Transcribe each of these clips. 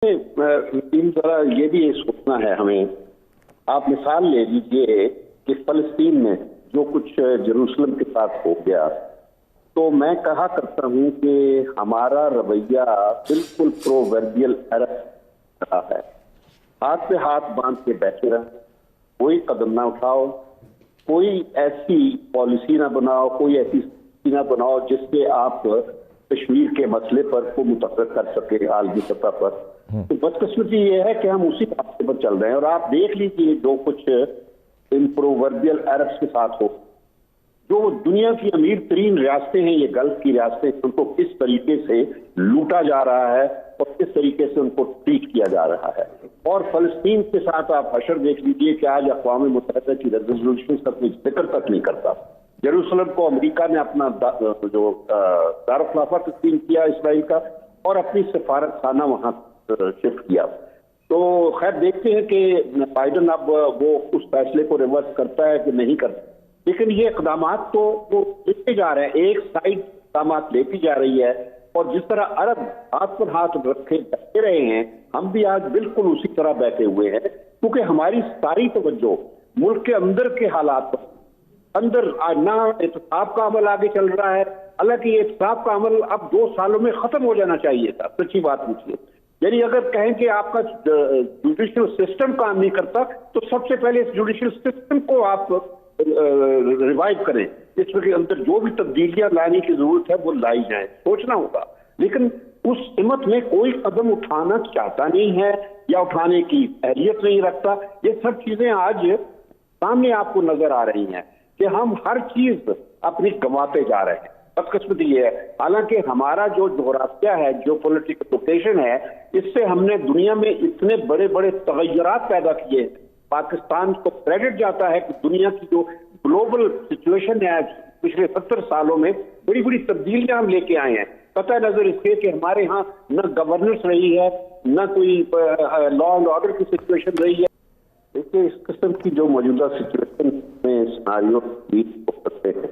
जरा ये भी सोचना है हमें। आप मिसाल ले लीजिए कि फलस्तीन में जो कुछ जेरूसलम के साथ हो गया, तो मैं कहा करता हूं कि हमारा रवैया बिल्कुल प्रोवर्बियल अरब रहा है। हाथ पे हाथ बांध के बैठे रहे, कोई कदम ना उठाओ, कोई ऐसी पॉलिसी ना बनाओ, कोई ऐसी स्थिति ना बनाओ जिससे आप कश्मीर के मसले पर को मुतफ़्फ़िक़ कर सके आलमी सतह पर। तो बदकिस्मती ये है कि हम उसी रास्ते पर चल रहे हैं। और आप देख लीजिए जो कुछ इन प्रोवर्बियल अरब्स के साथ हो, जो दुनिया की अमीर तरीन रियासतें हैं, ये गल्फ की रियासतें, उनको किस तरीके से लूटा जा रहा है और किस तरीके से उनको ट्रीट किया जा रहा है। और फलस्तीन के साथ आप हशर देख लीजिए कि आज अक़वाम मुत्तहिदा की रेज़ोल्यूशन का कोई जिक्र तक नहीं करता। जेरूसलम को अमेरिका ने अपना जो दारुल-ख़िलाफ़ा तस्लीम किया इसराइल का, और अपनी सफारत खाना वहां शिफ्ट किया। तो खैर देखते हैं कि बाइडन अब वो उस फैसले को रिवर्स करता है कि नहीं करता। लेकिन ये इक़दाम तो वो लेते जा रहे हैं, एक साइड इक़दाम लेती जा रही है। और जिस तरह अरब हाथ पर हाथ रखे बैठे रहे हैं, हम भी आज बिल्कुल उसी तरह बैठे हुए हैं, क्योंकि हमारी सारी तवज्जो मुल्क के अंदर के हालात पर, अंदर ना एहतिसाब का अमल आगे चल रहा है। हालांकि ये एहतिसाब का अमल अब 2 सालों में खत्म हो जाना चाहिए था, सच्ची बात पूछिए। यानी अगर कहें कि आपका जुडिशियल सिस्टम काम नहीं करता, तो सबसे पहले इस जुडिशियल सिस्टम को आप रिवाइव करें, इसके अंदर जो भी तब्दीलियां लाने की जरूरत है वो लाई जाए, सोचना होगा। लेकिन उस हिम्मत में कोई कदम उठाना चाहता नहीं है या उठाने की अहलियत नहीं रखता। ये सब चीजें आज सामने आपको नजर आ रही हैं कि हम हर चीज अपनी गंवाते जा रहे हैं। बदकिस्मती ये है, हालांकि हमारा जो जोग्राफिया है, जो पॉलिटिकल लोकेशन है, इससे हमने दुनिया में इतने बड़े बड़े तगय्युरात पैदा किए। पाकिस्तान को क्रेडिट जाता है कि दुनिया की जो ग्लोबल सिचुएशन है पिछले 70 सालों में बड़ी बड़ी तब्दीलियां हम लेके आए हैं। पता नजर इसके कि हमारे यहाँ न गवर्नेंस रही है, न कोई लॉ एंड ऑर्डर की सिचुएशन रही है। देखिए, इस किस्म की जो मौजूदा सिचुएशन में सिनारियो हो सकते हैं,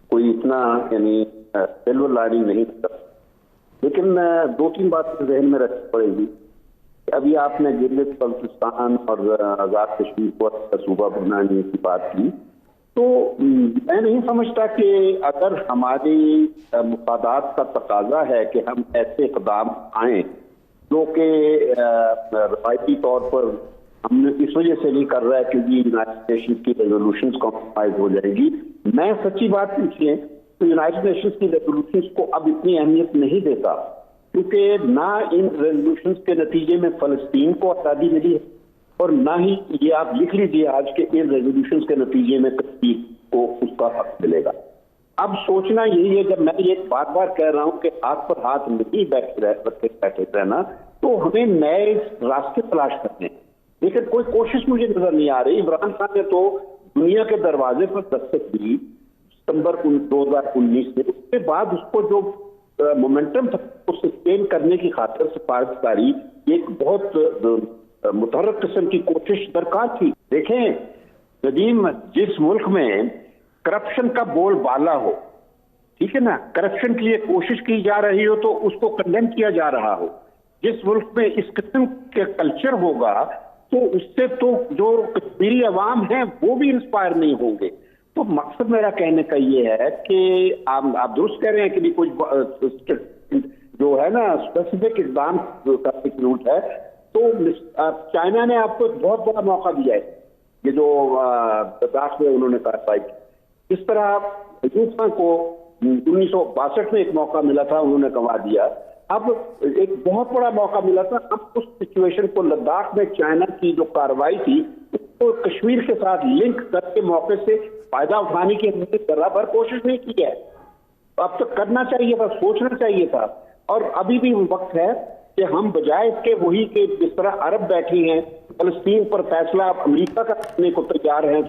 कोई इतना यानी सिल्वर लाइनिंग नहीं होता। लेकिन 2-3 बातें जहन में रखनी पड़ेगी। अभी आपने गिलगित बल्तिस्तान और आजाद कश्मीर को सूबा बनाने की बात की, तो मैं नहीं समझता कि अगर हमारी मुफादात का तकाजा है कि हम ऐसे इक़दाम आए जो कि रवायती तौर पर हमने इस वजह से नहीं कर रहा है क्योंकि यूनाइटेड नेशंस की रेजोल्यूशंस कॉम्प्रोमाइज हो जाएगी। मैं सच्ची बात पूछिए तो यूनाइटेड नेशंस की रेजोल्यूशंस को अब इतनी अहमियत नहीं देता, क्योंकि ना इन रेजोल्यूशंस के नतीजे में फलस्तीन को आज़ादी मिली है, और ना ही ये आप लिख लीजिए आज के इन रेजोल्यूशंस के नतीजे में कश्मीर को उसका हक मिलेगा। अब सोचना यही है, जब मैं ये बार बार कह रहा हूं कि हाथ पर हाथ नहीं बैठे रहना, तो हमें नए रास्ते तलाश करने हैं। लेकिन कोई कोशिश मुझे नजर नहीं आ रही। इमरान खान ने तो दुनिया के दरवाजे पर दस्तक दी सितंबर 2019 में, उसके बाद उसको जो मोमेंटम था उसको सस्टेन करने की खातिर सिफारिशकारी एक बहुत मुतहर्रिक किस्म की कोशिश दरकार थी। देखें नदीम, जिस मुल्क में करप्शन का बोलबाला हो, ठीक है ना, करप्शन के लिए कोशिश की जा रही हो तो उसको कंडेम किया जा रहा हो, जिस मुल्क में इस किस्म के कल्चर होगा तो उससे तो जो कश्मीरी अवाम है वो भी इंस्पायर नहीं होंगे। तो मकसद मेरा कहने का ये है कि आप दुरुस्त कह रहे हैं कि भी कोई जो है ना स्पेसिफिक इक़दाम का जरूरत है, तो चाइना ने आपको बहुत बड़ा मौका दिया है। ये जो लद्दाख में उन्होंने कार्रवाई की, इस तरह अयूब खान को 1962 में एक मौका मिला था, उन्होंने गंवा दिया। अब एक बहुत बड़ा मौका मिला था, अब उस सिचुएशन को लद्दाख में चाइना की जो कार्रवाई थी उसको कश्मीर के साथ लिंक करके मौके से फायदा उठाने की हमने बराबर कोशिश नहीं की है। अब तो करना चाहिए था, सोचना चाहिए था। और अभी भी वक्त है कि हम बजाय इसके वही के जिस तरह अरब बैठी हैं, फलस्तीन पर फैसला अमेरिका का करने को तैयार है।